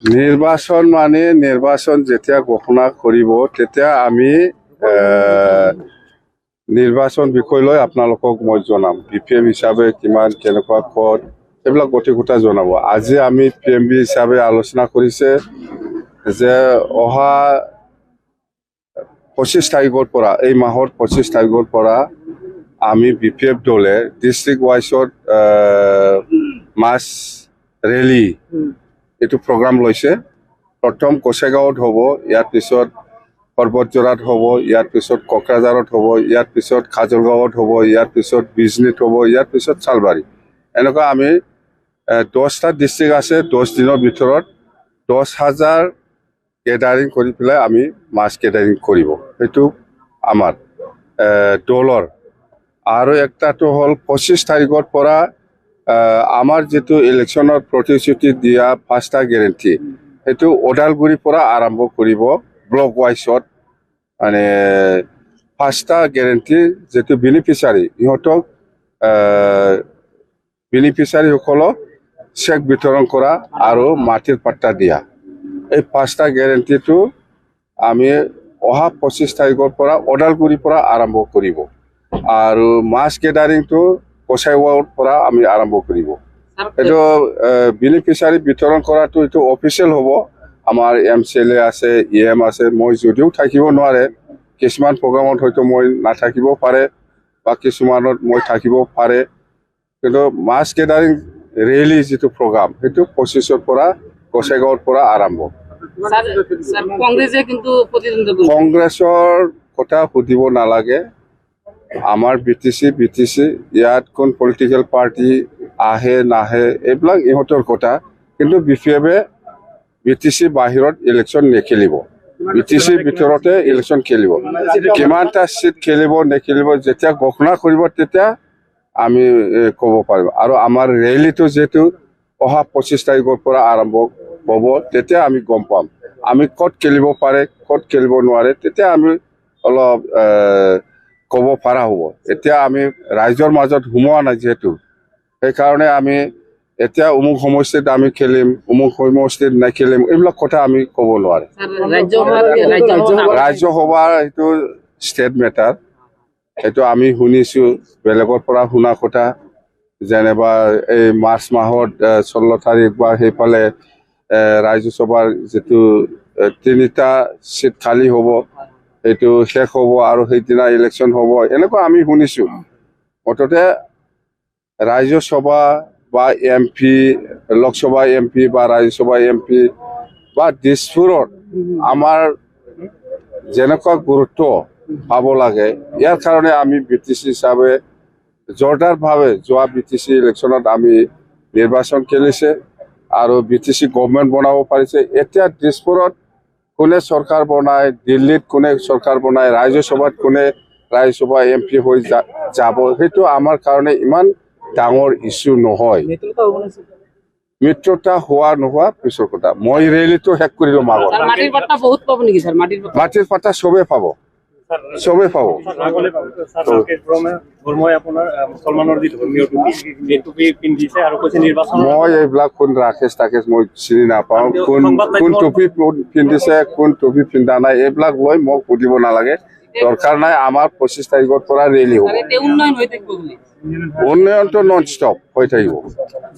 নিৰ্বাচন মানে নিৰ্বাচন যেতিয়া ঘোষণা কৰিব তেতিয়া আমি নিৰ্বাচন বিষয় লৈ আপোনালোকক মই জনাম বিপিএম হিচাপে কিমান কেনেকুৱা পদ এইবিলাক গোটেইকেইটা জনাব। আজি আমি পিএমবি হিচাপে আলোচনা কৰিছে যে অহা 25 তাৰিখৰ পৰা এই মাহৰ 25 তাৰিখৰ পৰা আমি বিপিএফ দলে ডিষ্ট্ৰিক্ট ৱাইজত মাছ ৰেলী এইটো প্ৰগ্ৰাম লৈছে। প্ৰথম কোচেগাঁৱত হ'ব, ইয়াৰ পিছত পৰ্বতজোৰাত হ'ব, ইয়াৰ পিছত কোকৰাঝাৰত হ'ব, ইয়াৰ পিছত খাজলগাঁৱত হ'ব, ইয়াৰ পিছত বিজনীত হ'ব, ইয়াৰ পিছত চালবাৰী। এনেকুৱা আমি 10টা ডিষ্ট্ৰিক্ট আছে। 10 দিনৰ ভিতৰত 10,000 গেডাৰিং কৰি পেলাই আমি মাছ গেডাৰিং কৰিব। সেইটো আমাৰ দলৰ। আৰু একটাটো হ'ল 25 তাৰিখৰ পৰা আমাৰ যেটো ইলেকশনৰ প্ৰতিশ্ৰুতি দিয়া 5টা গ্যাৰান্টি সেইটো ওদালগুৰিৰ পৰা আৰম্ভ কৰিব। ব্লক ৱাইজত মানে 5টা গ্যাৰান্টি যেটো বেনিফিচিয়াৰী ইহঁতক বেনিফিচিয়াৰীসকলক চেক বিতৰণ কৰা আৰু মাটিৰ পাট্টা দিয়া। এই 5টা গ্যাৰান্টিটো আমি অহা 25 তাৰিখৰ পৰা ওদালগুৰিৰ পৰা আৰম্ভ কৰিব। আৰু মাছ গেডাৰিংটো কোচেগাঁৱৰ পৰা আমি আৰম্ভ কৰিব। এইটো বেনিফিচিয়াৰী বিতৰণ কৰাটো এইটো অফিচিয়েল হ'ব। আমাৰ MCLA আছে, EM আছে। মই যদিও থাকিব নোৱাৰে, কিছুমান প্ৰগ্ৰামত হয়তো মই নাথাকিব পাৰে বা কিছুমানত মই থাকিব পাৰে, কিন্তু মাছ গেডাৰিং ৰেলী যেটো প্ৰগ্ৰাম সেইটো 25ৰ পৰা কোচেগাঁৱৰ পৰা আৰম্ভ। কংগ্ৰেছৰ কথা সুধিব নালাগে। আমাৰ BTC ইয়াত কোন পলিটিকেল পাৰ্টি আহে নাহে এইবিলাক ইহঁতৰ কথা। কিন্তু বিপিএফে BTC বাহিৰত ইলেকশ্যন নেখেলিব, BTC ভিতৰতে ইলেকশ্যন খেলিব। কিমানটা সিট খেলিব নেখেলিব যেতিয়া ঘোষণা কৰিব তেতিয়া আমি ক'ব পাৰিম। আৰু আমাৰ ৰেলীটো যেটো অহা 25 তাৰিখৰ পৰা আৰম্ভ হ'ব তেতিয়া আমি গম পাম আমি ক'ত খেলিব পাৰে ক'ত খেলিব নোৱাৰে। তেতিয়া আমি অলপ ক'ব পৰা হ'ব। এতিয়া আমি ৰাইজৰ মাজত সোমোৱা নাই যেহেতু, সেইকাৰণে আমি এতিয়া অমুক সমষ্টিত আমি খেলিম, অমুক সমষ্টিত নেখেলিম এইবিলাক কথা আমি ক'ব নোৱাৰে। ৰাজ্যসভাৰ এইটো ষ্টেট মেটাৰ। এইটো আমি শুনিছো বেলেগৰ পৰা শুনা কথা। যেনেবা এই মাৰ্চ মাহত 16 তাৰিখ বা সেইফালে ৰাজ্যসভাৰ যেটো 3টা সিট খালী হ'ব, এইটো শেষ হ'ব আৰু সেইদিনা ইলেকশ্যন হ'ব, এনেকুৱা আমি শুনিছো। মুঠতে ৰাজ্যসভা বা MP, লোকসভা MP বা ৰাজ্যসভা MP বা দিছপুৰত আমাৰ যেনেকুৱা গুৰুত্ব পাব লাগে, ইয়াৰ কাৰণে আমি BTC হিচাপে জোৰদাৰভাৱে যোৱা BTC ইলেকশ্যনত আমি নিৰ্বাচন খেলিছে আৰু BTC গভৰ্ণমেণ্ট বনাব পাৰিছে। এতিয়া দিছপুৰত কোনে চৰকাৰ বনায়, দিল্লীত কোনে চৰকাৰ বনায়, ৰাজ্যসভাত কোনে ৰাজ্যসভা MP হৈ যাব, সেইটো আমাৰ কাৰণে ইমান ডাঙৰ ইস্যু নহয়। মিত্ৰতা হোৱা নোহোৱা পিছৰ কথা। মই ৰেলীটো শেষ কৰিলো মাগত। মাটিৰ পাট্টা চবে পাব, চবে পাব। মই এইবিলাক কোন ৰাকেশ তাকেশ মই চিনি নাপাওঁ। কোন টুপি পিন্ধিছে কোন টুপি পিন্ধা নাই এইবিলাক লৈ মোক সুধিব নালাগে, দৰকাৰ নাই। আমাৰ 25 তাৰিখৰ পৰা ৰেলী হ'ব। উন্নয়নটো নন ষ্টপ হৈ থাকিব।